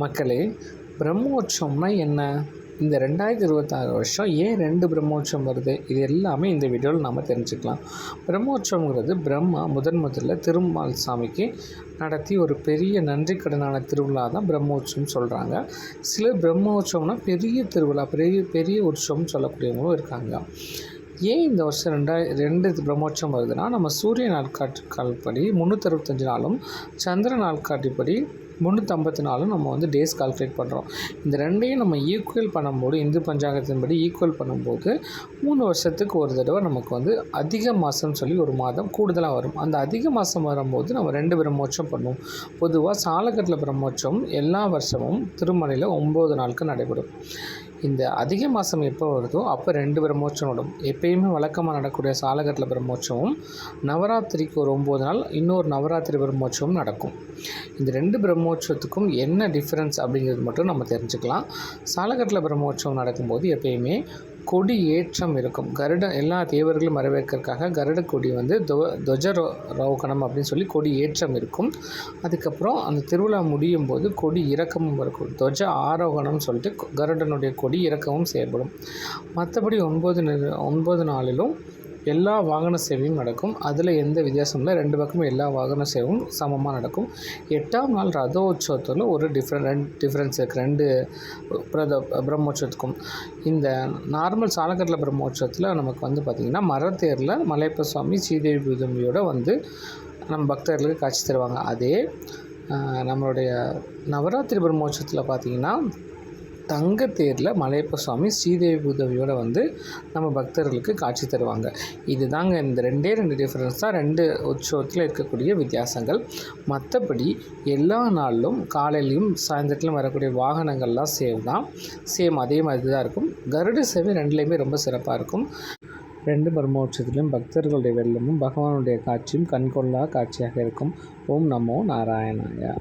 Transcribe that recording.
மக்களே, பிரம்மோற்சவம்னா என்ன? இந்த 2026 வருஷம் ஏன் 2 பிரம்மோற்சவம் வருது? இது எல்லாமே இந்த வீடியோவில் நாம் தெரிஞ்சுக்கலாம். பிரம்மோற்சவங்கிறது பிரம்மா முதல்ல திருமால் சாமிக்கு நடத்தி ஒரு பெரிய நன்றி கடனான திருவிழா தான் பிரம்மோற்சவம் சொல்கிறாங்க. சிலர் பிரம்மோற்சவம்னா பெரிய திருவிழா, பெரிய உற்சவம் சொல்லக்கூடியவங்களும் இருக்காங்க. ஏன் இந்த வருஷம் 2 பிரம்மோற்சவம் வருதுன்னா, நம்ம சூரிய நாட்காட்டிப்படி 365 நாளும், சந்திர நாட்காட்டிப்படி 354 நம்ம டேஸ் கால்குலேட் பண்ணுறோம். இந்த ரெண்டையும் நம்ம ஈக்குவல் பண்ணும்போது, இந்து பஞ்சாங்கத்தின்படி ஈக்குவல் பண்ணும்போது 3 வருஷத்துக்கு ஒரு தடவை நமக்கு அதிக மாதம்னு சொல்லி ஒரு மாதம் கூடுதலாக வரும். அந்த அதிக மாதம் வரும்போது நம்ம 2 பிரம்மோற்சவம் பண்ணுவோம். பொதுவாக சாலக்கட்டில் பிரம்மோற்சவம் எல்லா வருஷமும் திருமலையில் 9 நாளுக்கு நடைபெறும். இந்த அதிக மாதம் எப்போ வருதோ அப்போ 2 பிரம்மோற்சவம் வரும். எப்பயுமே வழக்கமாக நடக்கக்கூடிய சாலக்கட்டில் பிரம்மோற்சவம் நவராத்திரிக்கு ஒரு 9 நாள், இன்னொரு நவராத்திரி பிரம்மோற்சவம் நடக்கும். இந்த 2 பிரம்மோற்சவத்துக்கும் என்ன டிஃப்ரென்ஸ் அப்படிங்கிறது மட்டும் நம்ம தெரிஞ்சுக்கலாம். சாலக்கட்டில் பிரம்மோற்சவம் நடக்கும்போது எப்பயுமே கொடி ஏற்றம் இருக்கும். எல்லா தேவர்களும் வரவேற்கிறதுக்காக கருட கொடி துவஜரோகணம் அப்படின்னு சொல்லி கொடி ஏற்றம் இருக்கும். அதுக்கப்புறம் அந்த திருவிழா முடியும் போது கொடி இறக்கமும் இருக்கும். துவஜ ஆரோகணம்னு சொல்லிட்டு கருடனுடைய கொடி இறக்கமும் செய்யப்படும். மற்றபடி 9 நாளிலும் எல்லா வாகன சேவையும் நடக்கும். அதில் எந்த வித்தியாசம் இல்லை. 2 பக்கமும் எல்லா வாகன சேவையும் சமமாக நடக்கும். 8ஆம் நாள் ரதோற்சவத்தில் ஒரு டிஃப்ரென்ஸ் இருக்குது 2 பிரம்மோற்சவத்துக்கும். இந்த நார்மல் சாலக்கட்டில் பிரம்மோற்சவத்தில் நமக்கு பார்த்திங்கன்னா மரத்தேரில் மலையப்ப சுவாமி ஸ்ரீதேவி பூதம்பியோடு நம்ம பக்தர்களுக்கு காட்சி தருவாங்க. அதே நம்மளுடைய நவராத்திரி பிரம்மோற்சவத்தில் பார்த்திங்கன்னா தங்கத்தேரில் மலையப்ப சுவாமி ஸ்ரீதேவி பூதவியோடு நம்ம பக்தர்களுக்கு காட்சி தருவாங்க. இதுதாங்க இந்த 2 டிஃப்ரென்ஸ் தான் 2 உற்சவத்தில் இருக்கக்கூடிய வித்தியாசங்கள். மற்றபடி எல்லா நாளிலும் காலையிலையும் சாயந்தரத்திலும் வரக்கூடிய வாகனங்கள்லாம் சேம் அதே மாதிரி தான் இருக்கும். கருட சேவை 2லேயுமே ரொம்ப சிறப்பாக இருக்கும். 2 பிரம்மோற்சவத்திலும் பக்தர்களுடைய வெள்ளமும் பகவானுடைய காட்சியும் கண்கொள்ளா காட்சியாக இருக்கும். ஓம் நமோ நாராயணாய.